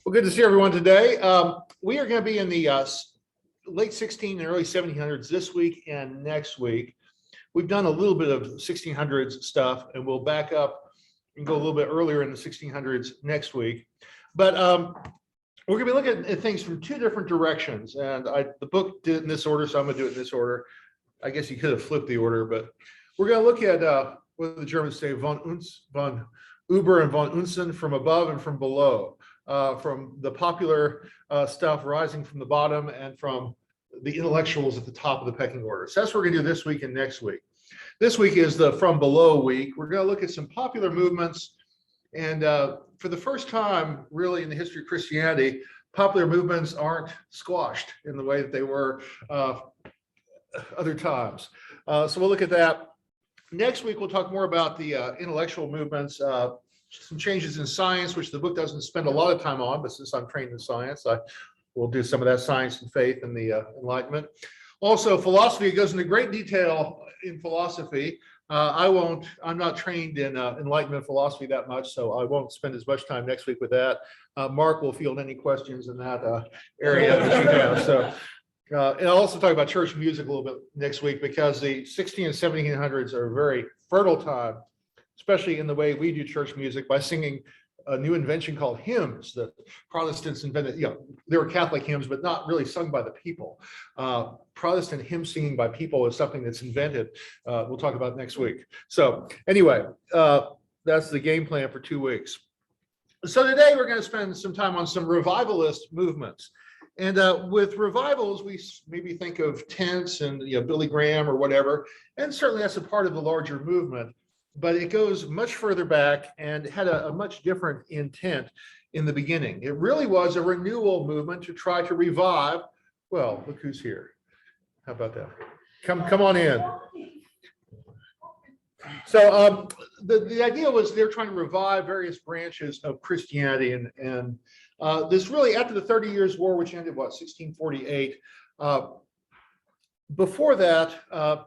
Well, good to see everyone today. We are going to be in the late 16 and early 1700s this week and next week. We've done a little bit of 1600s stuff, and we'll back up and go a little bit earlier in the 1600s next week. But we're going to be looking at things from two different directions. And the book did it in this order, so I'm going to do it in this order. I guess you could have flipped the order, but we're going to look at what the Germans say, von über and von unten, from above and from below. From the popular stuff rising from the bottom and from the intellectuals at the top of the pecking order. So that's what we're going to do this week and next week. This week is the from below week. We're going to look at some popular movements. And for the first time, really, in the history of Christianity, popular movements aren't squashed in the way that they were other times. So we'll look at that. Next week, we'll talk more about the intellectual movements, some changes in science, which the book doesn't spend a lot of time on, but since I'm trained in science, I will do some of that science and faith and the Enlightenment. Also, philosophy, it goes into great detail in philosophy. I'm not trained in Enlightenment philosophy that much, so I won't spend as much time next week with that. Mark will field any questions in that area that you have. So, and I'll also talk about church music a little bit next week, because the 16 and 1700s are a very fertile time, especially in the way we do church music, by singing a new invention called hymns that Protestants invented. You know, there were Catholic hymns, but not really sung by the people. Protestant hymn singing by people is something that's invented. We'll talk about next week. So anyway, that's the game plan for 2 weeks. So today we're going to spend some time on some revivalist movements. And with revivals, we maybe think of tents and Billy Graham or whatever, and certainly that's a part of the larger movement. But it goes much further back and had a much different intent in the beginning. It really was a renewal movement to try to revive. Well, look who's here. How about that? Come on in. So the idea was they're trying to revive various branches of Christianity, and this really, after the 30 Years' War, which ended, what, 1648, before that,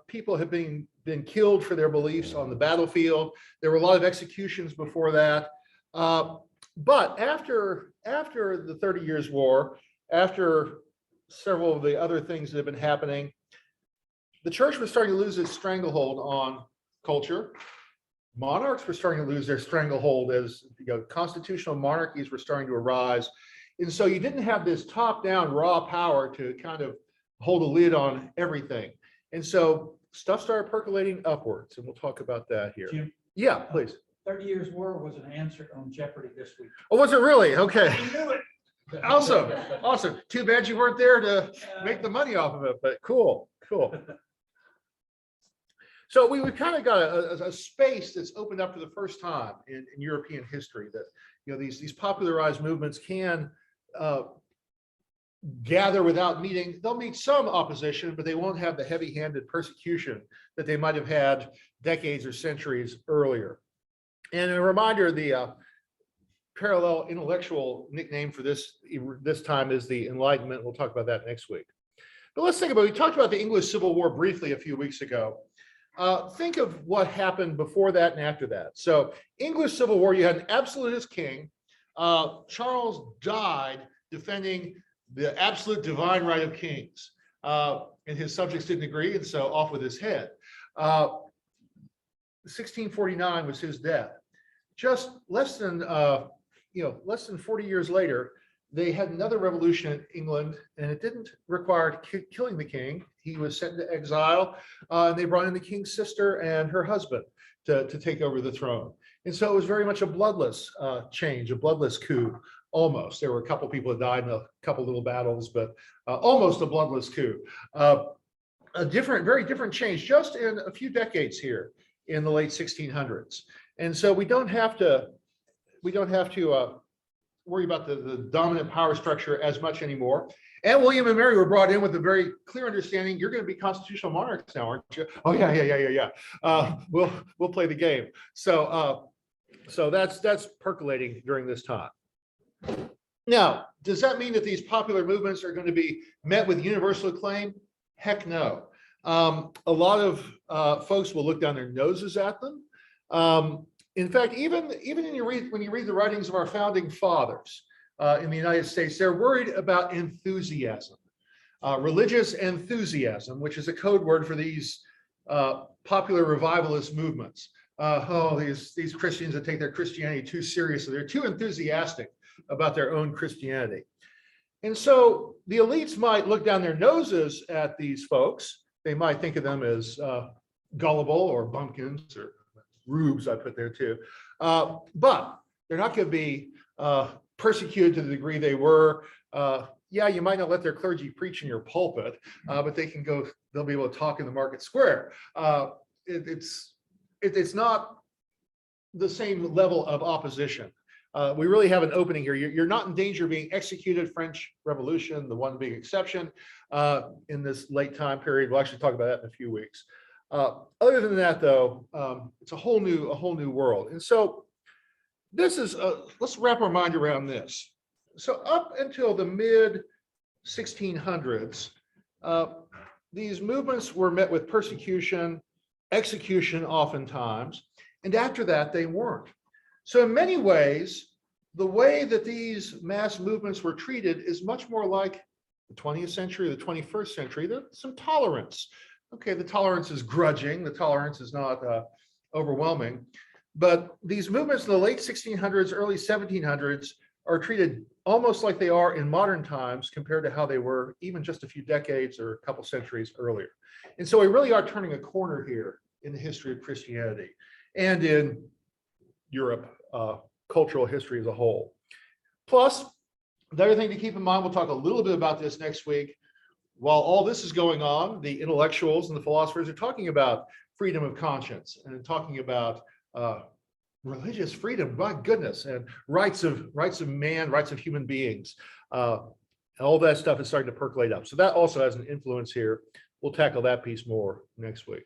people had been killed for their beliefs on the battlefield. There were a lot of executions before that. But after the 30 Years' War, after several of the other things that have been happening, the church was starting to lose its stranglehold on culture. Monarchs were starting to lose their stranglehold as constitutional monarchies were starting to arise. And so you didn't have this top-down raw power to kind of hold a lid on everything. And so stuff started percolating upwards, and we'll talk about that here. Jim, yeah, please. 30 Years' War was an answer on Jeopardy this week. Oh, was it really? Okay. You knew it. Awesome. Awesome. Too bad you weren't there to make the money off of it, but cool. So we've kind of got a space that's opened up for the first time in European history, that these popularized movements can gather without meeting. They'll meet some opposition, but they won't have the heavy-handed persecution that they might have had decades or centuries earlier. And a reminder, the parallel intellectual nickname for this time is the Enlightenment. We'll talk about that next week. But let's think about, we talked about the English Civil War briefly a few weeks ago. Think of what happened before that and after that. So English Civil War, you had an absolutist king. Charles died defending the absolute divine right of kings, and his subjects didn't agree, and so off with his head. 1649 was his death. Just less than 40 years later, they had another revolution in England, and it didn't require killing the king. He was sent into exile, and they brought in the king's sister and her husband to take over the throne. And so it was very much a bloodless change, a bloodless coup. Almost. There were a couple people that died in a couple little battles, but almost a bloodless coup. A very different change just in a few decades here in the late 1600s. And so we don't have to worry about the dominant power structure as much anymore. And William and Mary were brought in with a very clear understanding. You're going to be constitutional monarchs now, aren't you? Oh yeah. We'll play the game. So that's percolating during this time. Now, does that mean that these popular movements are going to be met with universal acclaim? Heck no. A lot of folks will look down their noses at them. In fact, even when you read the writings of our founding fathers, in the United States, they're worried about enthusiasm, religious enthusiasm, which is a code word for these popular revivalist movements. These Christians that take their Christianity too seriously, they're too enthusiastic about their own Christianity. And so the elites might look down their noses at these folks. They might think of them as gullible or bumpkins or rubes, I put there too. But they're not going to be persecuted to the degree they were. Yeah, you might not let their clergy preach in your pulpit, but they'll be able to talk in the market square. It's not the same level of opposition. We really have an opening here. You're not in danger of being executed. French Revolution, the one big exception in this late time period. We'll actually talk about that in a few weeks. Other than that, though, it's a whole new world. And so this is, let's wrap our mind around this. So up until the mid 1600s, these movements were met with persecution, execution oftentimes, and after that they weren't. So in many ways, the way that these mass movements were treated is much more like the 20th century, the 21st century. There's some tolerance. Okay, the tolerance is grudging, the tolerance is not overwhelming, but these movements in the late 1600s, early 1700s are treated almost like they are in modern times compared to how they were even just a few decades or a couple centuries earlier. And so we really are turning a corner here in the history of Christianity and in Europe, cultural history as a whole. Plus, the other thing to keep in mind, we'll talk a little bit about this next week. While all this is going on, the intellectuals and the philosophers are talking about freedom of conscience and talking about religious freedom, my goodness, and rights of man, rights of human beings. All that stuff is starting to percolate up. So that also has an influence here. We'll tackle that piece more next week.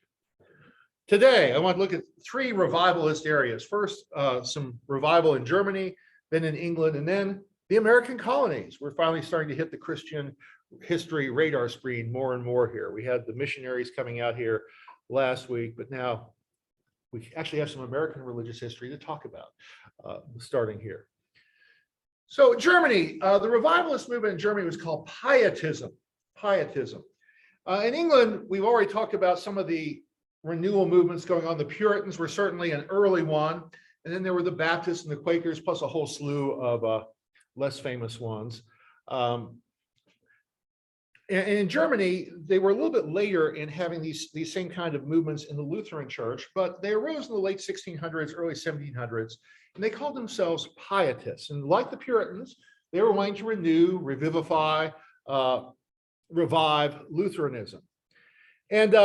Today, I want to look at three revivalist areas. First, some revival in Germany, then in England, and then the American colonies. We're finally starting to hit the Christian history radar screen more and more here. We had the missionaries coming out here last week, but now we actually have some American religious history to talk about, starting here. So Germany, the revivalist movement in Germany was called Pietism. Pietism. In England, we've already talked about some of the renewal movements going on. The Puritans were certainly an early one, and then there were the Baptists and the Quakers, plus a whole slew of less famous ones. And in Germany, they were a little bit later in having these same kind of movements in the Lutheran Church, but they arose in the late 1600s, early 1700s, and they called themselves Pietists. And like the Puritans, they were wanting to renew, revivify, revive Lutheranism. And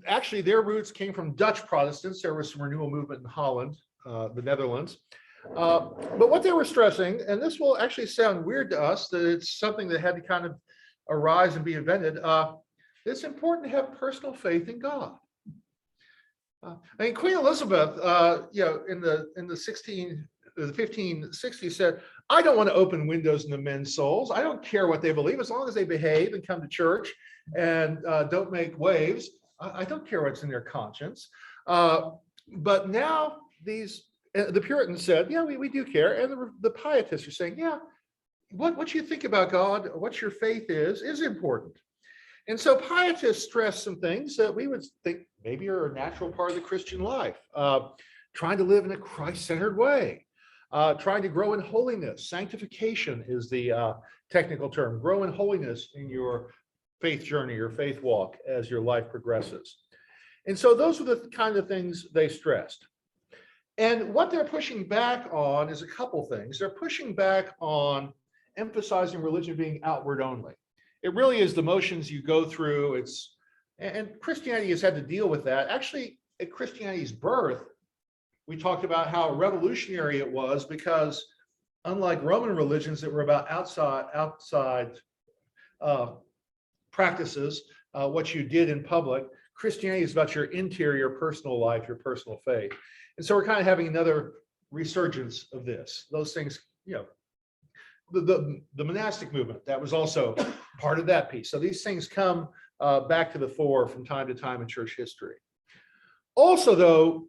actually, their roots came from Dutch Protestants. There was some renewal movement in Holland, the Netherlands. But what they were stressing, and this will actually sound weird to us, that it's something that had to kind of arise and be invented. It's important to have personal faith in God. I mean, Queen Elizabeth, in the 1560s said, "I don't want to open windows into men's souls. I don't care what they believe, as long as they behave and come to church and don't make waves. I don't care what's in their conscience." But now the Puritans said, "Yeah, we do care," and the Pietists are saying, "Yeah, what you think about God, what your faith is important." And so Pietists stress some things that we would think maybe are a natural part of the Christian life. Trying to live in a Christ-centered way, trying to grow in holiness. Sanctification is the technical term. Grow in holiness in your faith journey, your faith walk as your life progresses. And so those are the kind of things they stressed. And what they're pushing back on is a couple things. They're pushing back on emphasizing religion being outward only. It really is the motions you go through. And Christianity has had to deal with that. Actually, at Christianity's birth, we talked about how revolutionary it was because unlike Roman religions that were about outside practices, what you did in public, Christianity is about your interior personal life, your personal faith. And so we're kind of having another resurgence of this. Those things, the monastic movement, that was also part of that piece. So these things come back to the fore from time to time in church history. Also, though,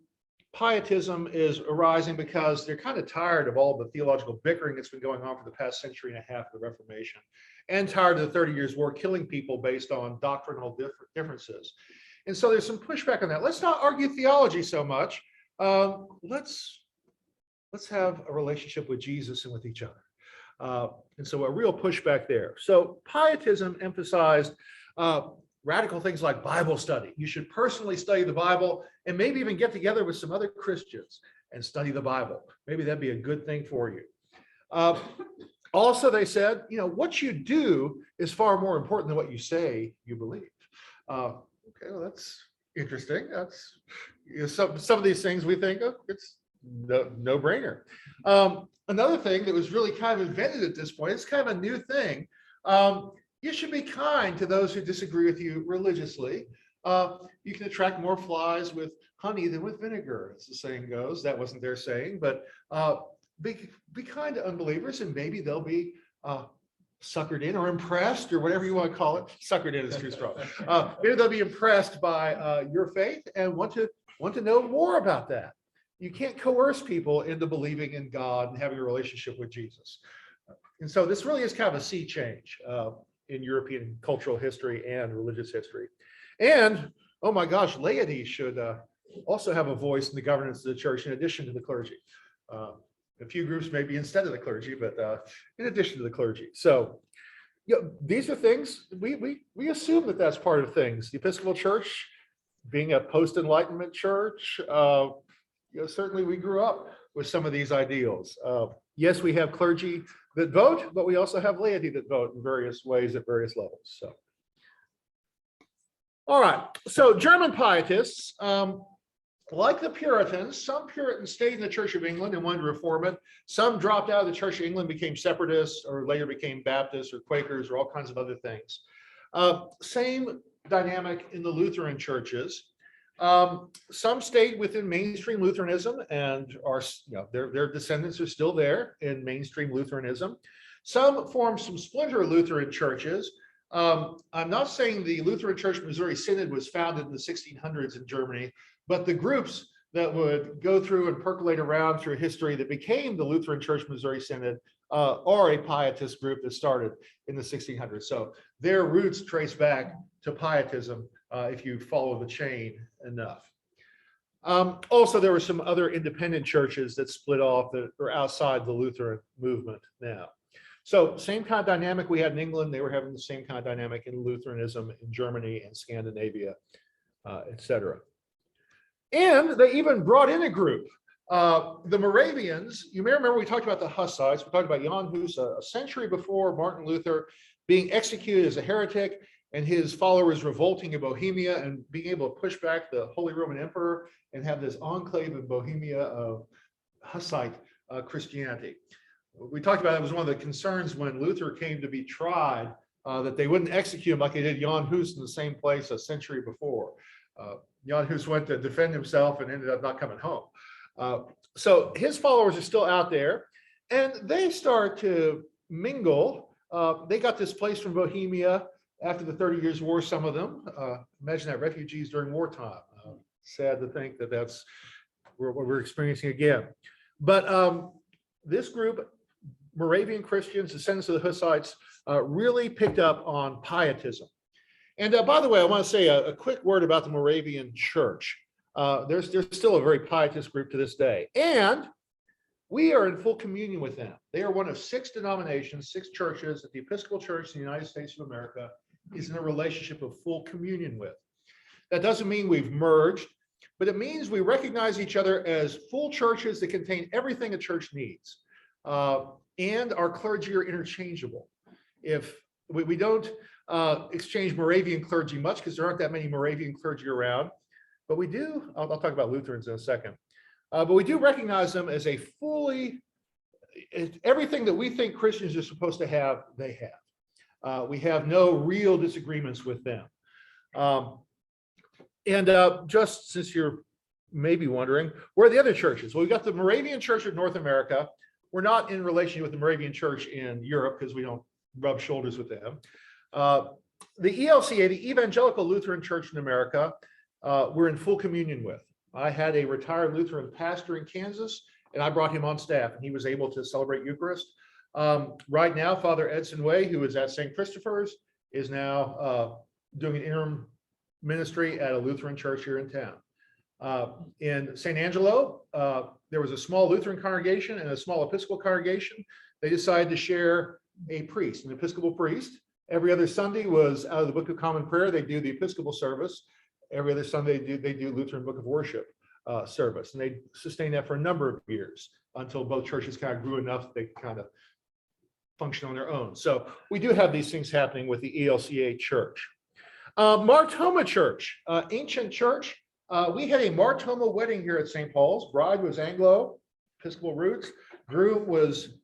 pietism is arising because they're kind of tired of all the theological bickering that's been going on for the past century and a half of the Reformation, and tired of the 30 Years' War killing people based on doctrinal differences. And so there's some pushback on that. Let's not argue theology so much. Let's have a relationship with Jesus and with each other. And so a real pushback there. So pietism emphasized radical things like Bible study. You should personally study the Bible and maybe even get together with some other Christians and study the Bible. Maybe that'd be a good thing for you. Also, they said, what you do is far more important than what you say you believe. Okay, well, that's interesting. That's some of these things we think, oh, it's no brainer. Another thing that was really kind of invented at this point, it's kind of a new thing. You should be kind to those who disagree with you religiously. You can attract more flies with honey than with vinegar, as the saying goes. That wasn't their saying, but be kind to unbelievers, and maybe they'll be suckered in or impressed, or whatever you want to call it. Suckered in is too strong. Maybe they'll be impressed by your faith and want to know more about that. You can't coerce people into believing in God and having a relationship with Jesus. And so this really is kind of a sea change in European cultural history and religious history. And, oh my gosh, laity should also have a voice in the governance of the church in addition to the clergy. A few groups maybe instead of the clergy, but in addition to the clergy. So these are things, we assume that that's part of things. The Episcopal Church, being a post-Enlightenment church, certainly we grew up with some of these ideals. Yes, we have clergy that vote, but we also have laity that vote in various ways at various levels. So, all right. So German pietists, like the Puritans, some Puritans stayed in the Church of England and wanted to reform it. Some dropped out of the Church of England, became separatists, or later became Baptists or Quakers or all kinds of other things. Same dynamic in the Lutheran churches. Some stayed within mainstream Lutheranism and are, their descendants are still there in mainstream Lutheranism. Some formed some splinter Lutheran churches. I'm not saying the Lutheran Church Missouri Synod was founded in the 1600s in Germany, but the groups that would go through and percolate around through history that became the Lutheran Church Missouri Synod are a pietist group that started in the 1600s. So their roots trace back to pietism if you follow the chain enough. Also, there were some other independent churches that split off that are outside the Lutheran movement now. So same kind of dynamic we had in England, they were having the same kind of dynamic in Lutheranism in Germany and Scandinavia, etc. And they even brought in a group, the Moravians. You may remember we talked about the Hussites. We talked about Jan Hus a century before Martin Luther being executed as a heretic and his followers revolting in Bohemia and being able to push back the Holy Roman Emperor and have this enclave in Bohemia of Hussite Christianity. We talked about it was one of the concerns when Luther came to be tried, that they wouldn't execute him like they did Jan Hus in the same place a century before. Jan Hus went to defend himself and ended up not coming home. So his followers are still out there, and they start to mingle. They got displaced from Bohemia after the 30 Years' War, some of them. Imagine that, refugees during wartime. Sad to think that that's what we're experiencing again. But this group, Moravian Christians, descendants of the Hussites, really picked up on pietism. And by the way, I want to say a quick word about the Moravian Church. There's still a very pietist group to this day. And we are in full communion with them. They are one of 6 denominations, 6 churches that the Episcopal Church in the United States of America is in a relationship of full communion with. That doesn't mean we've merged, but it means we recognize each other as full churches that contain everything a church needs. And our clergy are interchangeable. If we don't exchange Moravian clergy much, because there aren't that many Moravian clergy around, but we do, I'll talk about Lutherans in a second, but we do recognize them as a fully, everything that we think Christians are supposed to have, they have. We have no real disagreements with them. Just since you're maybe wondering, where are the other churches? Well, we've got the Moravian Church of North America. We're not in relation with the Moravian Church in Europe because we don't rub shoulders with them. The ELCA, the Evangelical Lutheran Church in America, we're in full communion with. I had a retired Lutheran pastor in Kansas, and I brought him on staff, and he was able to celebrate Eucharist. Right now, Father Edson Way, who is at St. Christopher's, is now doing an interim ministry at a Lutheran church here in town. In St. Angelo, there was a small Lutheran congregation and a small Episcopal congregation. They decided to share a priest, an Episcopal priest. Every other Sunday was out of the Book of Common Prayer. They do the Episcopal service. Every other Sunday they do Lutheran Book of Worship service. And they sustained that for a number of years until both churches kind of grew enough they kind of function on their own. So we do have these things happening with the ELCA church. Martoma Church, ancient church. We had a Martoma wedding here at St. Paul's. Bride was Anglo, Episcopal roots. Groom was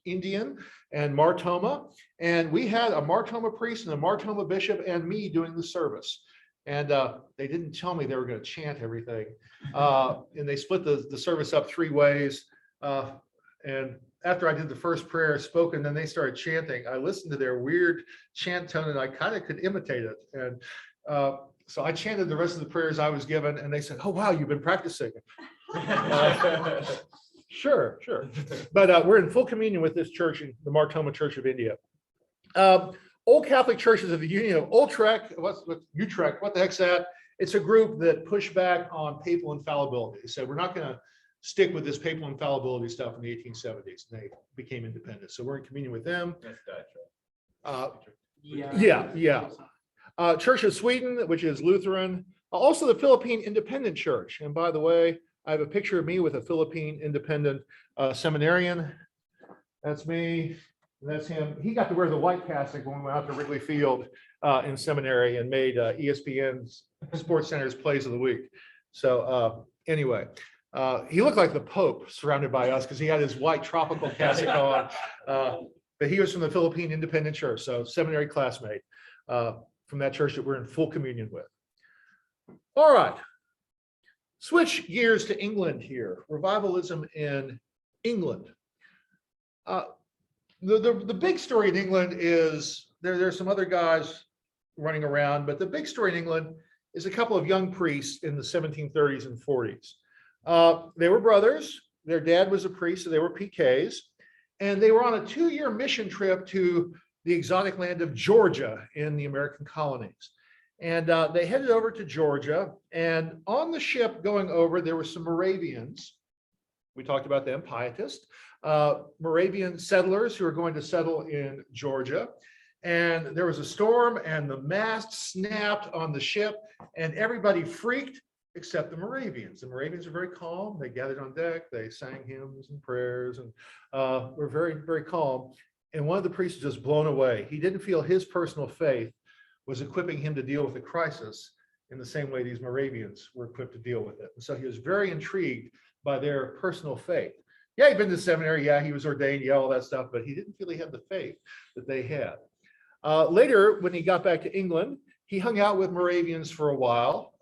Indian and Martoma. And we had a Martoma priest and a Martoma bishop and me doing the service. And they didn't tell me they were going to chant everything. And they split the service up 3 ways. And after I did the first prayer spoken, then they started chanting. I listened to their weird chant tone and I kind of could imitate it. And so I chanted the rest of the prayers I was given, and they said, "Oh, wow, you've been practicing." Sure. But we're in full communion with this church, the Martoma Church of India. Old Catholic Churches of the Union of Utrecht, Utrecht, what the heck's that? It's a group that pushed back on papal infallibility. They said, we're not going to stick with this papal infallibility stuff in the 1870s. And they became independent. So we're in communion with them. That's Dutch, right? Yeah. Church of Sweden, which is Lutheran. Also the Philippine Independent Church. And by the way, I have a picture of me with a Philippine Independent seminarian. That's me. And that's him. He got to wear the white cassock when we went out to Wrigley Field in seminary and made ESPN's Sports Center's Plays of the Week. So anyway, he looked like the Pope surrounded by us because he had his white tropical cassock on. But he was from the Philippine Independent Church, so seminary classmate from that church that we're in full communion with. All right. Switch gears to England here. Revivalism in England. The big story in England is there's some other guys running around, but the big story in England is a couple of young priests in the 1730s and 40s. They were brothers. Their dad was a priest, so they were PKs. And they were on a 2-year mission trip to the exotic land of Georgia in the American colonies. And they headed over to Georgia. And on the ship going over, there were some Moravians. We talked about them, pietists. Moravian settlers who are going to settle in Georgia. And there was a storm and the mast snapped on the ship and everybody freaked except the Moravians. The Moravians are very calm. They gathered on deck. They sang hymns and prayers and were very, very calm. And one of the priests was just blown away. He didn't feel his personal faith was equipping him to deal with the crisis in the same way these Moravians were equipped to deal with it. And so he was very intrigued by their personal faith. Yeah, he'd been to seminary. Yeah, he was ordained. Yeah, all that stuff. But he didn't feel he had the faith that they had. Later, when he got back to England, he hung out with Moravians for a while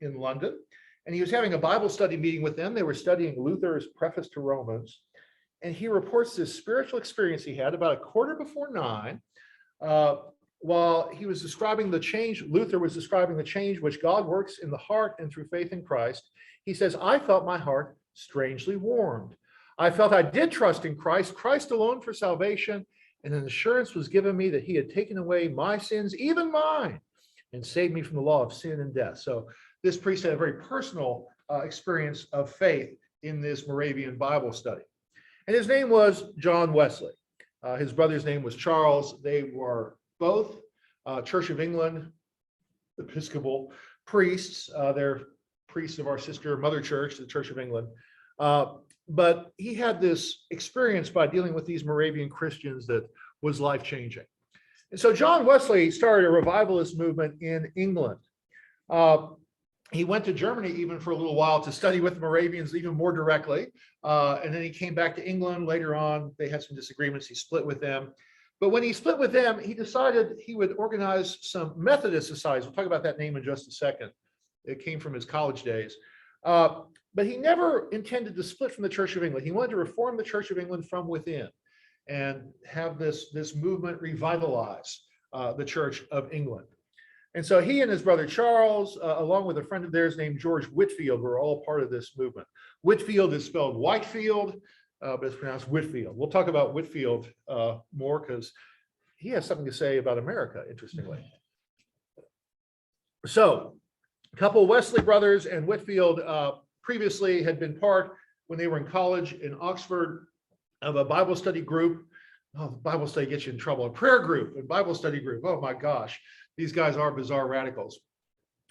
in London. And he was having a Bible study meeting with them. They were studying Luther's preface to Romans. And he reports this spiritual experience he had about 9:15. While he was describing the change, Luther was describing the change which God works in the heart and through faith in Christ. He says, I felt my heart strangely warmed. I felt I did trust in Christ, Christ alone for salvation, and an assurance was given me that he had taken away my sins, even mine, and saved me from the law of sin and death. So this priest had a very personal experience of faith in this Moravian Bible study. And his name was John Wesley. His brother's name was Charles. They were both Church of England Episcopal priests. They're priests of our sister mother church, the Church of England. But he had this experience by dealing with these Moravian Christians that was life-changing. And so John Wesley started a revivalist movement in England. He went to Germany even for a little while to study with the Moravians even more directly. And then he came back to England later on. They had some disagreements. He split with them. But when he split with them, he decided he would organize some Methodist societies. We'll talk about that name in just a second. It came from his college days. But he never intended to split from the Church of England. He wanted to reform the Church of England from within and have this movement revitalize the Church of England. And so he and his brother Charles, along with a friend of theirs named George Whitfield, were all part of this movement. Whitfield is spelled Whitefield, but it's pronounced Whitfield. We'll talk about Whitfield more because he has something to say about America, interestingly. So a couple of Wesley brothers and Whitfield previously had been part, when they were in college in Oxford, of a Bible study group. Oh, Bible study gets you in trouble. A prayer group and Bible study group. Oh my gosh, these guys are bizarre radicals.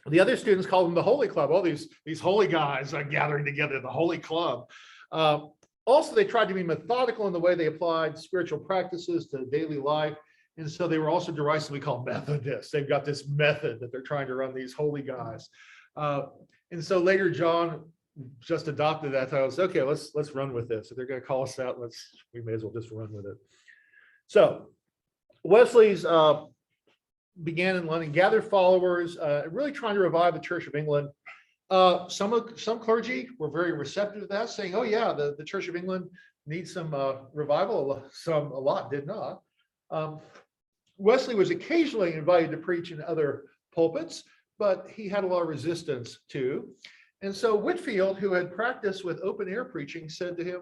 The other students called them the Holy Club. All these holy guys are gathering together, the Holy Club. Also, they tried to be methodical in the way they applied spiritual practices to daily life. And so they were also derisively called Methodists. They've got this method that they're trying to run, these holy guys. And so later, John just adopted that. I was okay, let's run with this. If they're going to call us out, we may as well just run with it. So Wesley's began in London, gathered followers, really trying to revive the Church of England. Some clergy were very receptive to that, saying, "Oh yeah, the Church of England needs some revival." A lot did not. Wesley was occasionally invited to preach in other pulpits, but he had a lot of resistance too. And so Whitfield, who had practiced with open air preaching, said to him,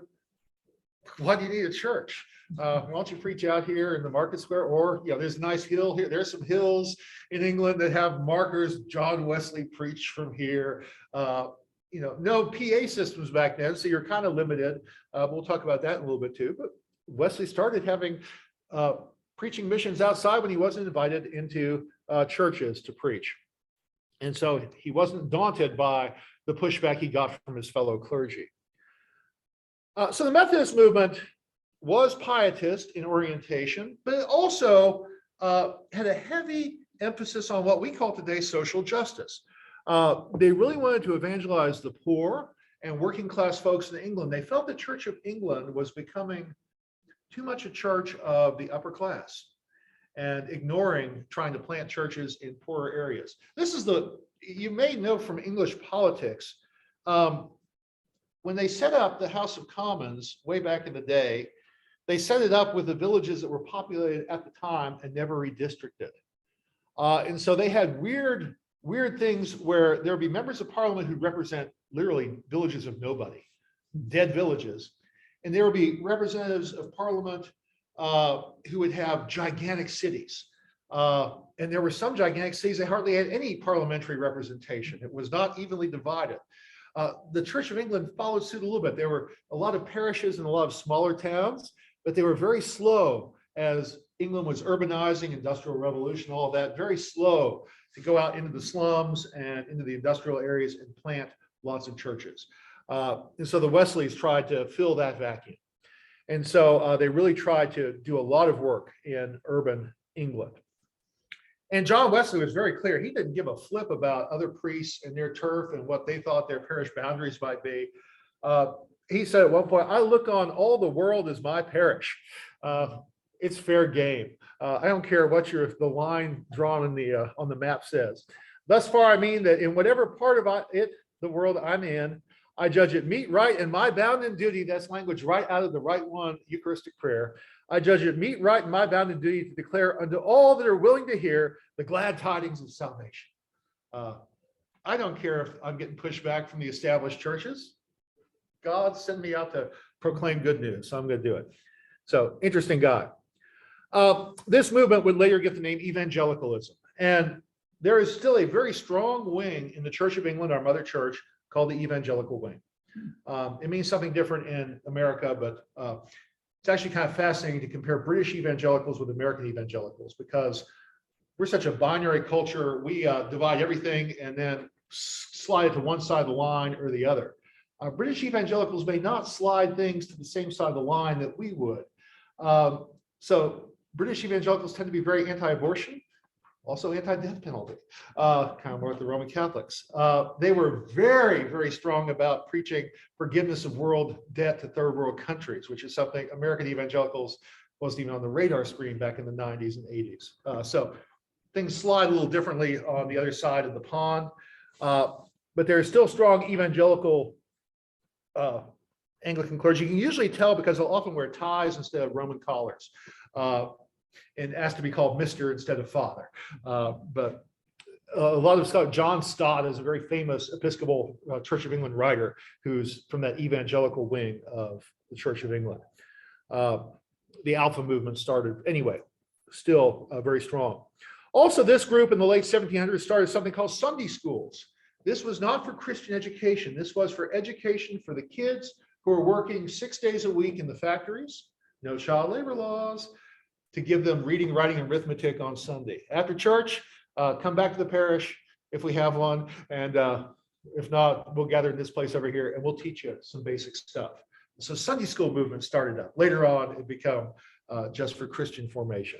"Why do you need a church? Why don't you preach out here in the market square? Or, there's a nice hill here. There's some hills in England that have markers. John Wesley preached from here." No PA systems back then, so you're kind of limited. We'll talk about that in a little bit too. But Wesley started having preaching missions outside when he wasn't invited into churches to preach. And so he wasn't daunted by the pushback he got from his fellow clergy. So the Methodist movement was pietist in orientation, but it also had a heavy emphasis on what we call today social justice. They really wanted to evangelize the poor and working class folks in England. They felt the Church of England was becoming too much a church of the upper class and ignoring trying to plant churches in poorer areas. You may know from English politics, when they set up the House of Commons way back in the day, they set it up with the villages that were populated at the time and never redistricted. And so they had weird things where there would be members of parliament who represent literally villages of nobody, dead villages. And there would be representatives of parliament who would have gigantic cities. And there were some gigantic cities that hardly had any parliamentary representation. It was not evenly divided. The Church of England followed suit a little bit. There were a lot of parishes and a lot of smaller towns, but they were very slow as England was urbanizing, industrial revolution, all of that, very slow to go out into the slums and into the industrial areas and plant lots of churches. And so the Wesleys tried to fill that vacuum. And so they really tried to do a lot of work in urban England. And John Wesley was very clear. He didn't give a flip about other priests and their turf and what they thought their parish boundaries might be. He said at one point, "I look on all the world as my parish. It's fair game. I don't care what the line drawn on the map says. Thus far, I mean that in whatever part of the world I'm in, I judge it meet, right, and my bounden duty," that's language right out of the Rite One Eucharistic prayer, "I judge it meet, right, and my bounden duty to declare unto all that are willing to hear the glad tidings of salvation." I don't care if I'm getting pushed back from the established churches. God send me out to proclaim good news, so I'm going to do it. So, interesting guy. This movement would later get the name evangelicalism. And there is still a very strong wing in the Church of England, our mother church, called the evangelical wing. It means something different in America, but it's actually kind of fascinating to compare British evangelicals with American evangelicals because we're such a binary culture. We divide everything and then slide it to one side of the line or the other. British evangelicals may not slide things to the same side of the line that we would. So British evangelicals tend to be very anti-abortion, also anti-death penalty, kind of more like the Roman Catholics. They were very, very strong about preaching forgiveness of world debt to third world countries, which is something American evangelicals wasn't even on the radar screen back in the 90s and 80s. So things slide a little differently on the other side of the pond, but there's still strong evangelical Anglican clergy. You can usually tell because they'll often wear ties instead of Roman collars. And asked to be called Mr. instead of Father. But a lot of stuff. John Stott is a very famous Episcopal Church of England writer who's from that evangelical wing of the Church of England. The Alpha movement started anyway, still very strong. Also, this group in the late 1700s started something called Sunday schools. This was not for Christian education. This was for education for the kids who are working 6 days a week in the factories, no child labor laws, to give them reading, writing, and arithmetic on Sunday. After church, come back to the parish if we have one, and if not, we'll gather in this place over here and we'll teach you some basic stuff. So Sunday school movement started up. Later on, it became just for Christian formation.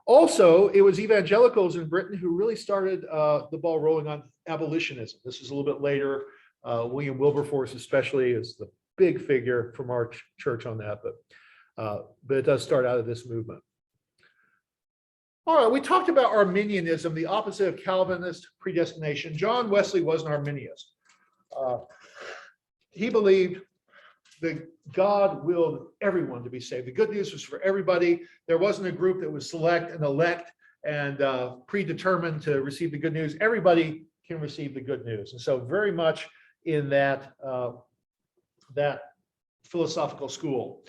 Also, it was evangelicals in Britain who really started the ball rolling on abolitionism. This is a little bit later. William Wilberforce especially is the big figure from our church on that, but it does start out of this movement. All right, we talked about Arminianism, the opposite of Calvinist predestination. John Wesley was an Arminianist. He believed that God willed everyone to be saved. The good news was for everybody. There wasn't a group that was select and elect and predetermined to receive the good news. Everybody can receive the good news. And so very much in that, that philosophical school.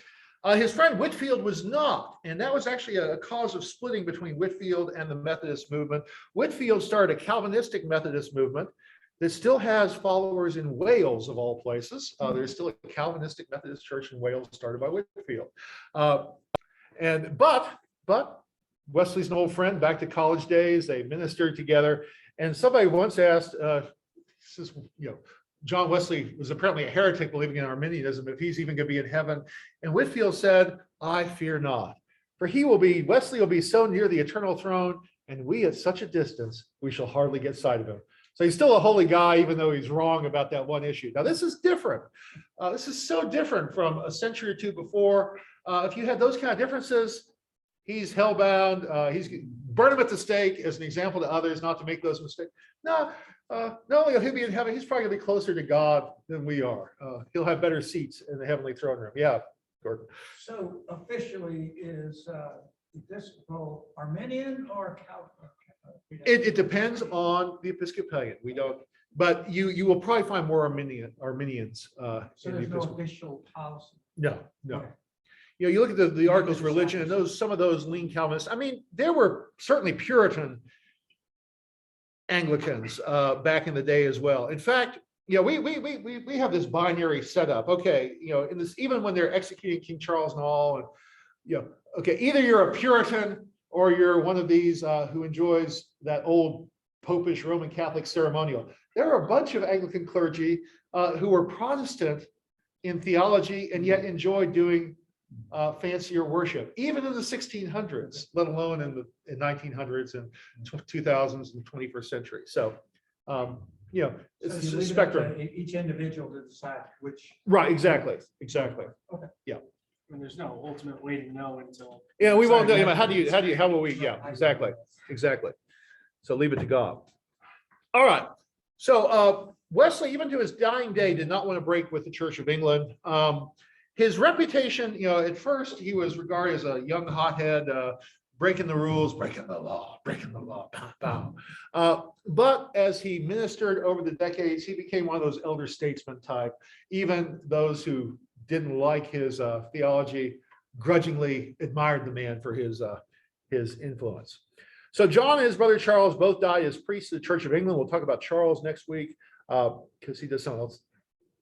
His friend Whitefield was not, and that was actually a cause of splitting between Whitefield and the Methodist movement. Whitefield started a Calvinistic Methodist movement that still has followers in Wales, of all places. There's still a Calvinistic Methodist church in Wales started by Whitefield. But Wesley's an old friend, back to college days, they ministered together. And somebody once asked, says, John Wesley was apparently a heretic believing in Arminianism, if he's even going to be in heaven. And Whitefield said, I fear not, for Wesley will be so near the eternal throne, and we at such a distance, we shall hardly get sight of him. So he's still a holy guy, even though he's wrong about that one issue. Now, this is different. This is so different from a century or two before. If you had those kind of differences, he's hellbound. He's burn him at the stake as an example to others, not to make those mistakes. No, not only will he be in heaven, he's probably going to be closer to God than we are. He'll have better seats in the heavenly throne room. Yeah, Gordon. So officially is Episcopal Arminian or Calvinist? It depends on the Episcopalian. We don't, but you will probably find more Arminians. So there's no official policy. No. Okay. You look at the articles of religion, and some of those lean Calvinists. I mean, there were certainly Puritan Anglicans back in the day as well. In fact, we have this binary setup. Okay, in this, even when they're executing King Charles and all, and okay, either you're a Puritan or you're one of these who enjoys that old Popish Roman Catholic ceremonial. There are a bunch of Anglican clergy who were Protestant in theology and yet enjoyed doing fancier worship, even in the 1600s, let alone in the 1900s and 2000s and 21st century. So, it's So a spectrum. Each individual to decide which. Right, exactly. Okay. Yeah. And there's no ultimate way to know until. Yeah, we won't know. How will we? Yeah, exactly. So leave it to God. All right. So Wesley, even to his dying day, did not want to break with the Church of England. His reputation, at first he was regarded as a young hothead, breaking the rules, breaking the law, pow, pow. But as he ministered over the decades, he became one of those elder statesman type. Even those who didn't like his theology grudgingly admired the man for his influence. So John and his brother Charles both died as priests of the Church of England. We'll talk about Charles next week because he does something else.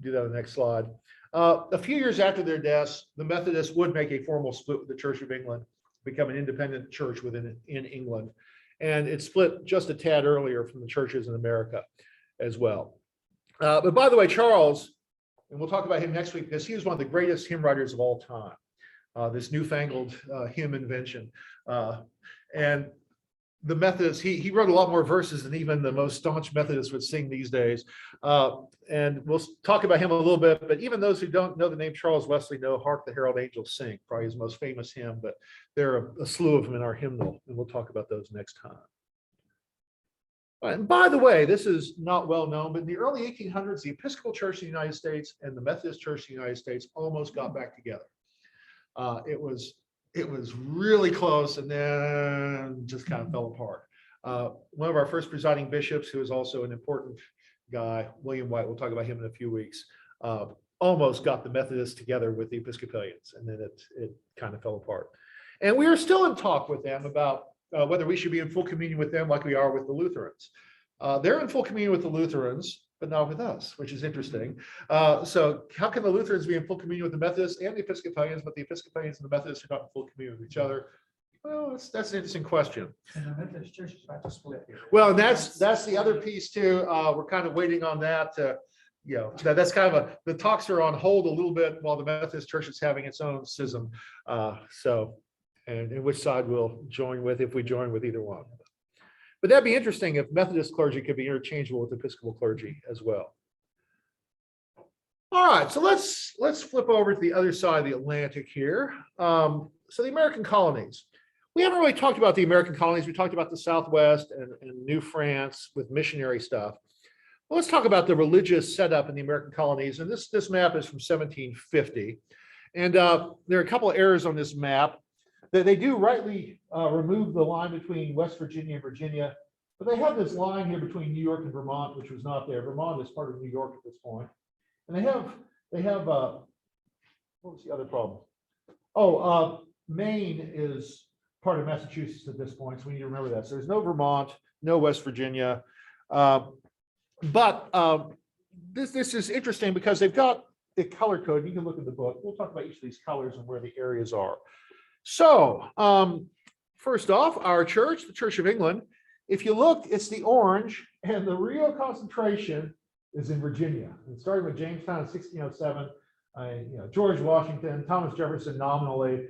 Do that on the next slide. A few years after their deaths, the Methodists would make a formal split with the Church of England, become an independent church in England. And it split just a tad earlier from the churches in America as well. But by the way, Charles, and we'll talk about him next week because he was one of the greatest hymn writers of all time, this newfangled hymn invention. And the Methodists, he wrote a lot more verses than even the most staunch Methodists would sing these days. And we'll talk about him a little bit, but even those who don't know the name Charles Wesley know Hark the Herald Angels Sing, probably his most famous hymn, but there are a slew of them in our hymnal, and we'll talk about those next time. And by the way, this is not well known, but in the early 1800s, the Episcopal Church in the United States and the Methodist Church in the United States almost got back together. It was really close and then just kind of fell apart. One of our first presiding bishops, who is also an important guy, William White, we'll talk about him in a few weeks, almost got the Methodists together with the Episcopalians, and then it kind of fell apart. And we are still in talk with them about whether we should be in full communion with them like we are with the Lutherans. They're in full communion with the Lutherans, but not with us, which is interesting. So how can the Lutherans be in full communion with the Methodists and the Episcopalians, but the Episcopalians and the Methodists are not in full communion with each other? Well, that's an interesting question. And the Methodist Church is about to split here. Well, and that's the other piece too. We're kind of waiting on that. That's kind of the talks are on hold a little bit while the Methodist Church is having its own schism. And which side we'll join with, if we join with either one. But that'd be interesting if Methodist clergy could be interchangeable with Episcopal clergy as well. All right, so let's flip over to the other side of the Atlantic here. So the American colonies. We haven't really talked about the American colonies. We talked about the Southwest and New France with missionary stuff. Well, let's talk about the religious setup in the American colonies. And this map is from 1750. And there are a couple of errors on this map. They do rightly remove the line between West Virginia and Virginia, but they have this line here between New York and Vermont, which was not there. Vermont is part of New York at this point. And they have what was the other problem? Oh, Maine is part of Massachusetts at this point, so we need to remember that. So there's no Vermont, no West Virginia. But this is interesting because they've got the color code. You can look at the book. We'll talk about each of these colors and where the areas are. So first off, our church, the Church of England, if you look, it's the orange, and the real concentration is in Virginia. And starting with Jamestown in 1607, George Washington, Thomas Jefferson nominally,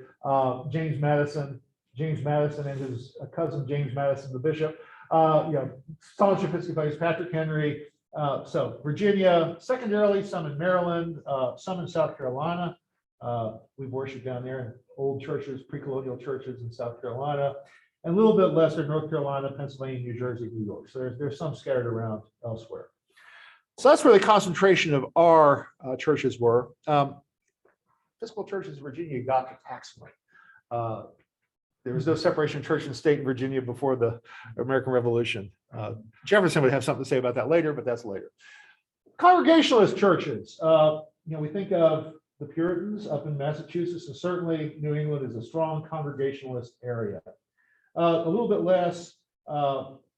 James Madison and his cousin James Madison, the bishop, staunch Episcopalians, Patrick Henry. So Virginia, secondarily, some in Maryland, some in South Carolina. We've worshiped down there, old churches, pre-colonial churches in South Carolina, and a little bit lesser North Carolina, Pennsylvania, New Jersey, New York. So there's some scattered around elsewhere. So that's where the concentration of our churches were. Episcopal churches in Virginia got the tax money. There was no separation of church and state in Virginia before the American Revolution. Jefferson would have something to say about that later, but that's later. Congregationalist churches. We think of the Puritans up in Massachusetts, and certainly New England is a strong Congregationalist area. A little bit less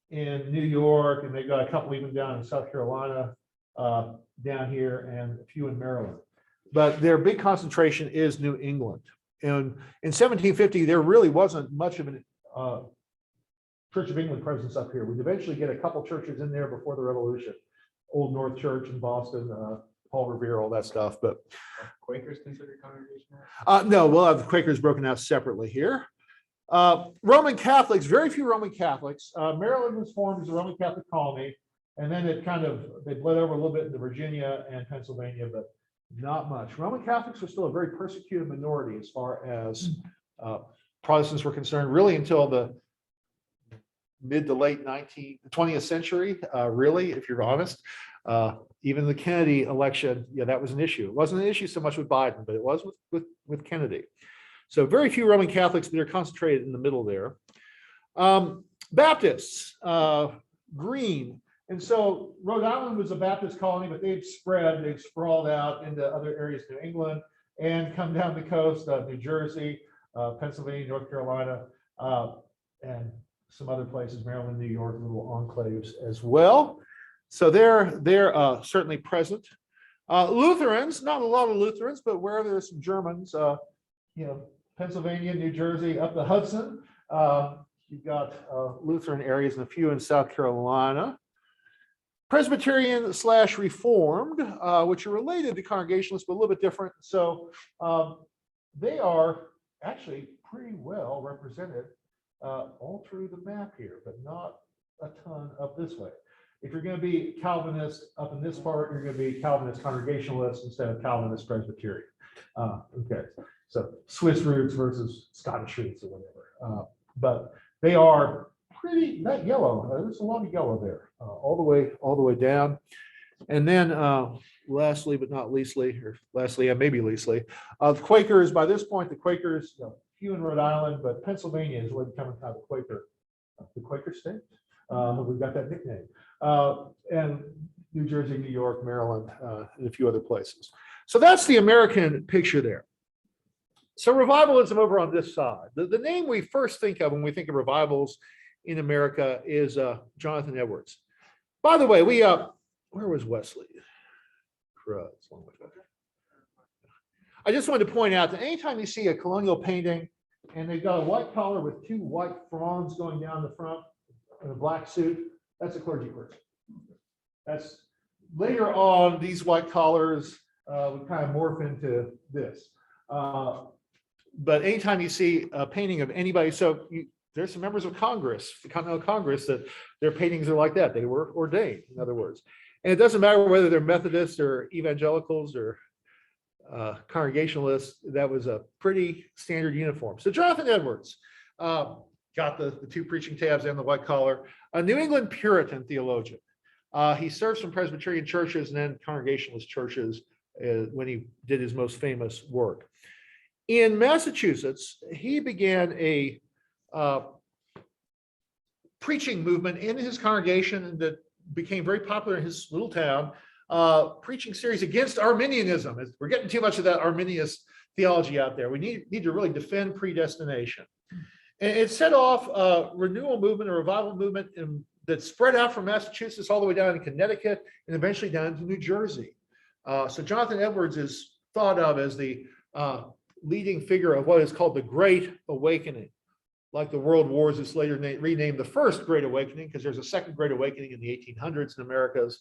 in New York, and they've got a couple even down in South Carolina, down here, and a few in Maryland. But their big concentration is New England. And in 1750, there really wasn't much of an Church of England presence up here. We'd eventually get a couple churches in there before the Revolution. Old North Church in Boston, Paul Revere, all that stuff. But Quakers considered congregational? No, we'll have the Quakers broken out separately here. Roman Catholics, very few Roman Catholics. Maryland was formed as a Roman Catholic colony, and then they bled over a little bit into Virginia and Pennsylvania, but not much. Roman Catholics were still a very persecuted minority as far as Protestants were concerned, really until the mid to late 20th century, really, if you're honest. Even the Kennedy election, that was an issue. It wasn't an issue so much with Biden, but it was with Kennedy. So very few Roman Catholics, but they're concentrated in the middle there. Baptists, green. And so Rhode Island was a Baptist colony, but they've sprawled out into other areas of New England and come down the coast of New Jersey, Pennsylvania, North Carolina, and some other places, Maryland, New York, little enclaves as well. So they're certainly present. Lutherans, not a lot of Lutherans, but where there's some Germans, Pennsylvania, New Jersey, up the Hudson, you've got Lutheran areas and a few in South Carolina. Presbyterian / Reformed, which are related to Congregationalists, but a little bit different. So they are actually pretty well represented all through the map here, but not a ton up this way. If you're going to be Calvinist up in this part, you're going to be Calvinist Congregationalist instead of Calvinist Presbyterian. Okay, so Swiss roots versus Scottish roots or whatever. But they are pretty, that yellow, there's a lot of yellow there, all the way down. And then lastly, but not leastly, or lastly, and maybe leastly, the Quakers, by this point, the Quakers, few in Rhode Island, but Pennsylvania is really becoming kind of a Quaker the Quaker State. We've got that nickname. And New Jersey, New York, Maryland, and a few other places. So that's the American picture there. So revivalism over on this side. The name we first think of when we think of revivals in America is Jonathan Edwards. By the way, where was Wesley? I just wanted to point out that anytime you see a colonial painting and they've got a white collar with two white fronds going down the front in a black suit, that's a clergy person. That's later on, these white collars would kind of morph into this. But anytime you see a painting of anybody, there's some members of Congress, the Continental Congress, that their paintings are like that. They were ordained, in other words. And it doesn't matter whether they're Methodists or evangelicals or Congregationalists. That was a pretty standard uniform. So Jonathan Edwards got the two preaching tabs and the white collar, a New England Puritan theologian. He served some Presbyterian churches and then Congregationalist churches when he did his most famous work. In Massachusetts, he began a preaching movement in his congregation that became very popular in his little town, preaching series against Arminianism. We're getting too much of that Arminius theology out there. We need to really defend predestination. And it set off a renewal movement, a revival movement that spread out from Massachusetts all the way down to Connecticut and eventually down to New Jersey. So Jonathan Edwards is thought of as the leading figure of what is called the Great Awakening. Like the World Wars, it's later renamed the First Great Awakening because there's a second Great Awakening in the 1800s in Americas.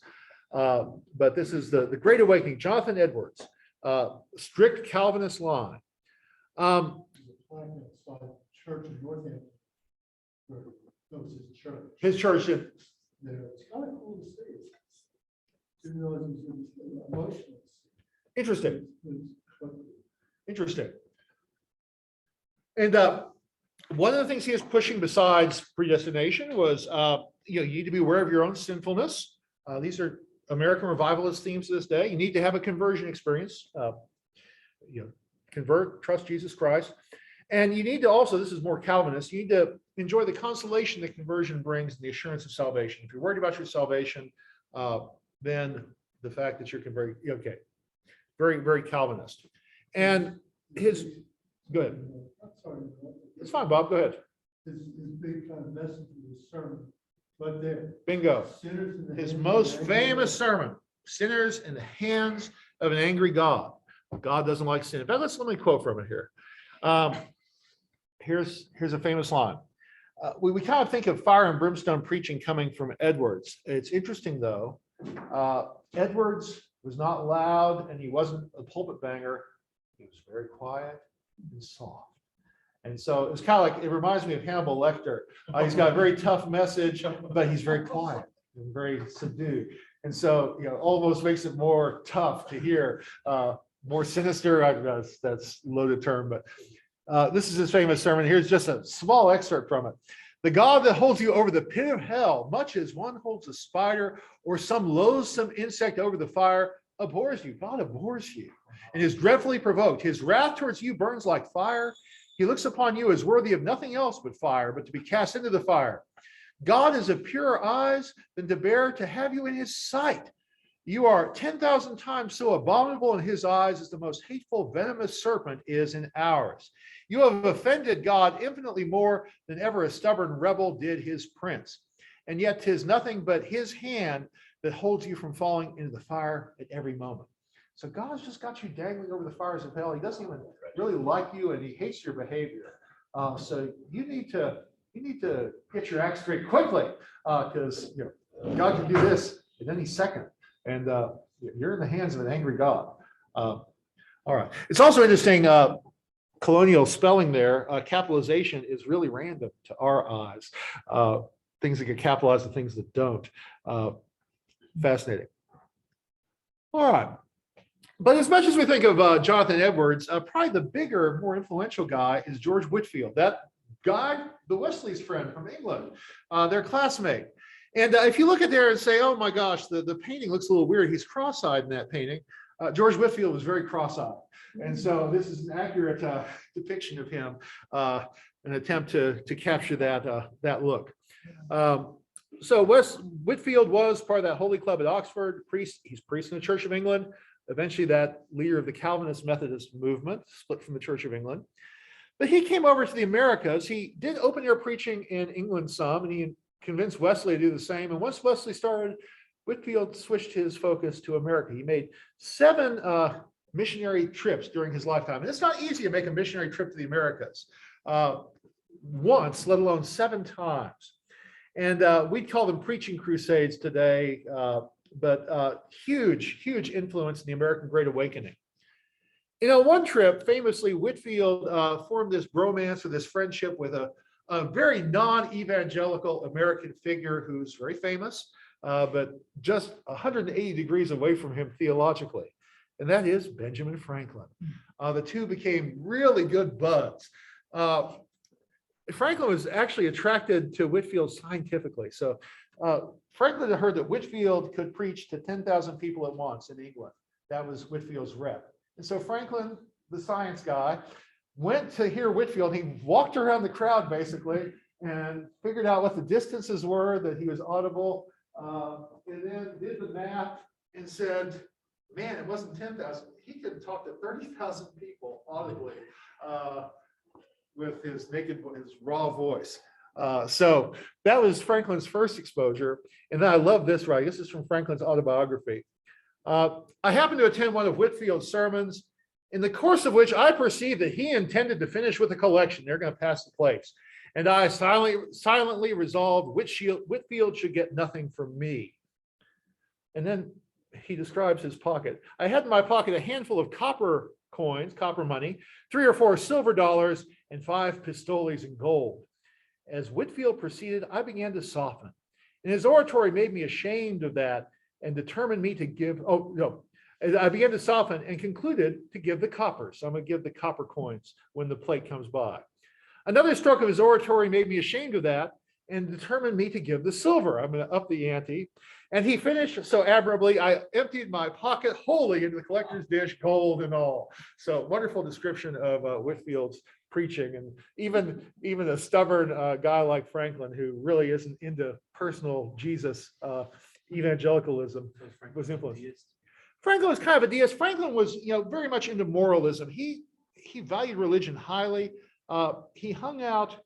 But this is the Great Awakening. Jonathan Edwards, strict Calvinist line. Church in Northampton. That was his church. His church. There. It's kind of cool to see. Didn't realize it was emotional. Interesting. Interesting. And one of the things he was pushing besides predestination was, you need to be aware of your own sinfulness. These are American revivalist themes to this day. You need to have a conversion experience. Convert, trust Jesus Christ. And you need to also, this is more Calvinist, you need to enjoy the consolation that conversion brings and the assurance of salvation. If you're worried about your salvation, then the fact that you're converted, okay. Very, very Calvinist. And go ahead. I'm sorry. It's fine, Bob, go ahead. His big kind of message of his sermon. But there. Bingo. His most famous sermon. sermon, sinners in the hands of an angry God. God doesn't like sin. But let me quote from it here. Here's a famous line. We kind of think of fire and brimstone preaching coming from Edwards. It's interesting, though. Edwards was not loud and he wasn't a pulpit banger. He was very quiet and soft. And so it was kind of like, it reminds me of Hannibal Lecter. He's got a very tough message, but he's very quiet and very subdued. And so, almost makes it more tough to hear, more sinister. That's a loaded term, but this is his famous sermon. Here's just a small excerpt from it. The God that holds you over the pit of hell, much as one holds a spider or some loathsome insect over the fire, abhors you. God abhors you and is dreadfully provoked. His wrath towards you burns like fire. He looks upon you as worthy of nothing else but fire, but to be cast into the fire. God is of purer eyes than to bear to have you in his sight. You are 10,000 times so abominable in his eyes as the most hateful, venomous serpent is in ours. You have offended God infinitely more than ever a stubborn rebel did his prince. And yet 'tis nothing but his hand that holds you from falling into the fire at every moment. So God's just got you dangling over the fires of hell. He doesn't even really like you and he hates your behavior. So you need to get your act straight quickly because God can do this at any second. And you're in the hands of an angry God. All right. It's also interesting, colonial spelling there, capitalization is really random to our eyes. Things that get capitalized and things that don't. Fascinating. All right. But as much as we think of Jonathan Edwards, probably the bigger, more influential guy is George Whitefield. That guy, the Wesley's friend from England, their classmate. And if you look at there and say, oh my gosh, the painting looks a little weird. He's cross-eyed in that painting. George Whitefield was very cross-eyed. And so this is an accurate depiction of him, an attempt to capture that look. So Whitfield was part of that Holy Club at Oxford. He's priest in the Church of England. Eventually, that leader of the Calvinist Methodist movement, split from the Church of England. But he came over to the Americas. He did open air preaching in England some, and he convinced Wesley to do the same. And once Wesley started, Whitfield switched his focus to America. He made 7 missionary trips during his lifetime. And it's not easy to make a missionary trip to the Americas once, let alone 7 times. And we'd call them preaching crusades today, but huge, huge influence in the American Great Awakening. One trip, famously, Whitfield formed this bromance or this friendship with a very non-evangelical American figure who's very famous, but just 180 degrees away from him theologically. And that is Benjamin Franklin. The two became really good buds. Franklin was actually attracted to Whitfield scientifically. So Franklin had heard that Whitfield could preach to 10,000 people at once in England. That was Whitfield's rep. And so Franklin, the science guy, went to hear Whitfield. He walked around the crowd basically and figured out what the distances were that he was audible, and then did the math and said, man, it wasn't 10,000. He could talk to 30,000 people audibly with his raw voice. So that was Franklin's first exposure. And then I love this, right? This is from Franklin's autobiography. I happened to attend one of Whitfield's sermons, in the course of which I perceived that he intended to finish with a collection. They're going to pass the plates. And I silently resolved Whitfield should get nothing from me. And then he describes his pocket. I had in my pocket a handful of copper coins, copper money, 3 or 4 silver dollars, and 5 pistoles in gold. As Whitfield proceeded, I began to soften. And his oratory made me ashamed of that and determined me to give, I began to soften and concluded to give the copper. So I'm going to give the copper coins when the plate comes by. Another stroke of his oratory made me ashamed of that and determined me to give the silver. I'm going to up the ante. And he finished so admirably, I emptied my pocket wholly into the collector's dish, gold and all. So wonderful description of Whitfield's preaching. And even a stubborn guy like Franklin, who really isn't into personal Jesus evangelicalism, was influenced. Franklin was kind of a deist. Franklin was, very much into moralism. He valued religion highly. He hung out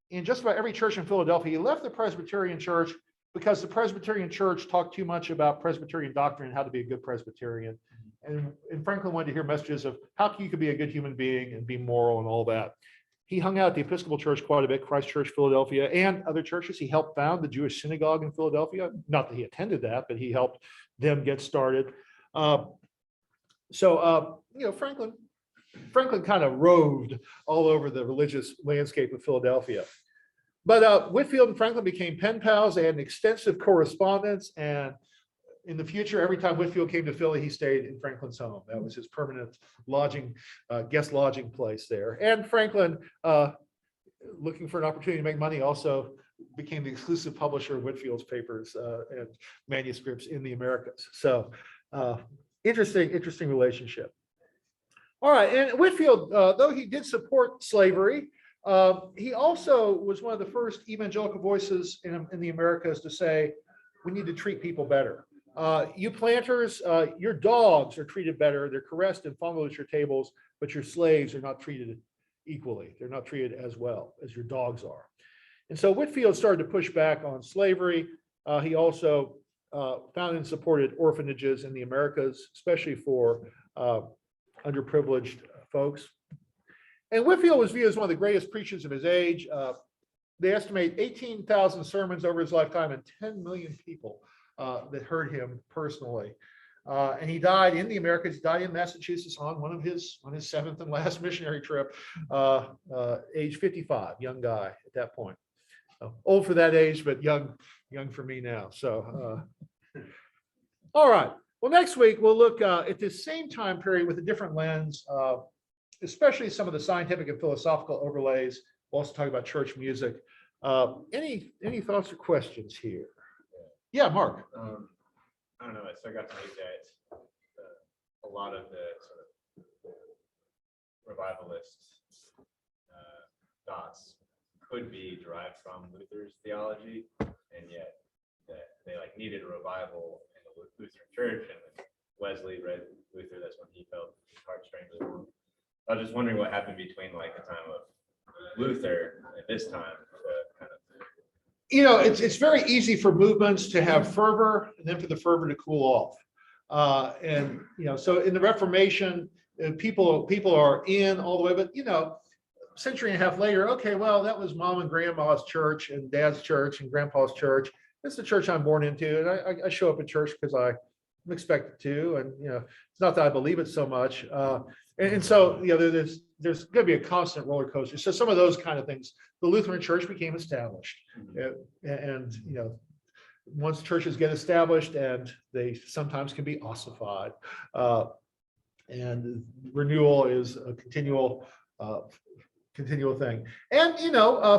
in just about every church in Philadelphia. He left the Presbyterian Church because the Presbyterian Church talked too much about Presbyterian doctrine and how to be a good Presbyterian. And Franklin wanted to hear messages of how you could be a good human being and be moral and all that. He hung out at the Episcopal Church quite a bit, Christ Church, Philadelphia, and other churches. He helped found the Jewish synagogue in Philadelphia. Not that he attended that, but he helped them get started. Franklin kind of roved all over the religious landscape of Philadelphia. But Whitfield and Franklin became pen pals. They had an extensive correspondence. And in the future, every time Whitfield came to Philly, he stayed in Franklin's home. That was his permanent lodging, guest lodging place there. And Franklin, looking for an opportunity to make money, also became the exclusive publisher of Whitfield's papers and manuscripts in the Americas. So interesting relationship. All right, and Whitfield, though he did support slavery, he also was one of the first evangelical voices in the Americas to say, we need to treat people better. You planters, your dogs are treated better. They're caressed and fondled at your tables, but your slaves are not treated equally. They're not treated as well as your dogs are. And so Whitfield started to push back on slavery. He also founded and supported orphanages in the Americas, especially for underprivileged folks. And Whitfield was viewed as one of the greatest preachers of his age. They estimate 18,000 sermons over his lifetime and 10 million people that heard him personally. And he died in the Americas. He died in Massachusetts on his 7th and last missionary trip, age 55, young guy at that point. Old for that age, but young for me now. So, all right. Well, next week we'll look at this same time period with a different lens, especially some of the scientific and philosophical overlays. We'll also talk about church music. Any thoughts or questions here? Yeah, Mark. I don't know. So I got to look at a lot of the sort of revivalist thoughts could be derived from Luther's theology, and yet that they like needed a revival in the Lutheran church, and when Wesley read Luther, that's when he felt his heart strangely warm. I was just wondering what happened between like the time of Luther and this time to kind of. It's very easy for movements to have fervor and then for the fervor to cool off. So in the Reformation, people are in all the way, but century and a half later, okay, well, that was mom and grandma's church and dad's church and grandpa's church. It's the church I'm born into, and I show up at church because I'm expected to, and it's not that I believe it so much. So there's going to be a constant roller coaster. So some of those kind of things, the Lutheran Church became established, and once churches get established, and they sometimes can be ossified, and renewal is a continual thing. And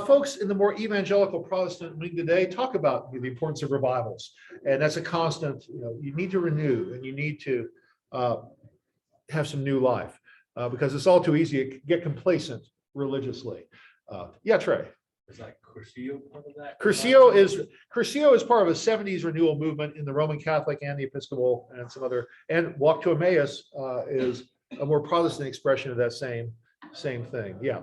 folks in the more evangelical Protestant wing today talk about the importance of revivals, and that's a constant. You need to renew, and you need to have some new life, because it's all too easy to get complacent religiously. Yeah, Trey. Is like Curcio part of that? Curcio is part of a 70s renewal movement in the Roman Catholic and the Episcopal and some other, and Walk to Emmaus is a more Protestant expression of that same thing. Yeah.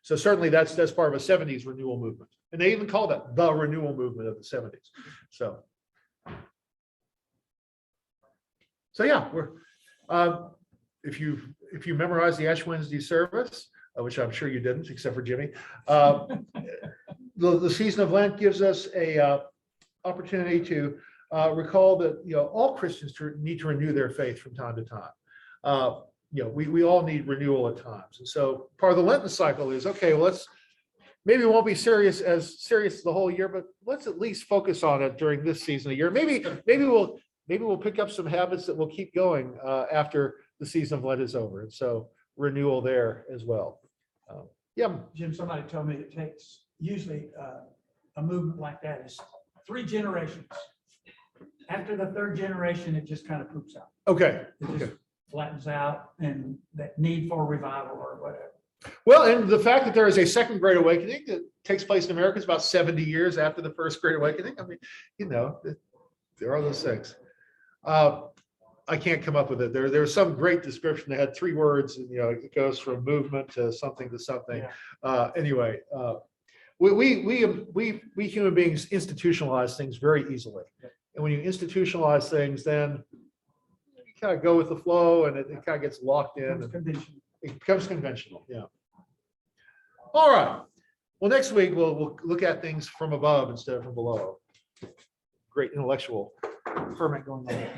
So certainly that's part of a 70s renewal movement. And they even call that the renewal movement of the 70s. So yeah, we're if you memorize the Ash Wednesday service, which I'm sure you didn't, except for Jimmy. The season of Lent gives us a opportunity to recall that all Christians need to renew their faith from time to time. We all need renewal at times, and so part of the Lenten cycle is okay. Well, maybe it won't be serious the whole year, but let's at least focus on it during this season of year. Maybe we'll pick up some habits that will keep going after the season of Lent is over, and so renewal there as well. Jim, somebody told me it takes usually a movement like that is 3 generations. After the 3rd generation, it just kind of poops out. Okay. It just flattens out, and that need for revival or whatever. Well, and the fact that there is a second Great Awakening that takes place in America is about 70 years after the first Great Awakening. I mean, there are those things. I can't come up with it. There's some great description that had 3 words, and it goes from movement to something to something. Yeah. Anyway, we human beings institutionalize things very easily, and when you institutionalize things, then you kind of go with the flow, and it kind of gets locked in. It's conditioned. It becomes conventional. Yeah. All right. Well, next week we'll look at things from above instead of from below. Great intellectual ferment going on.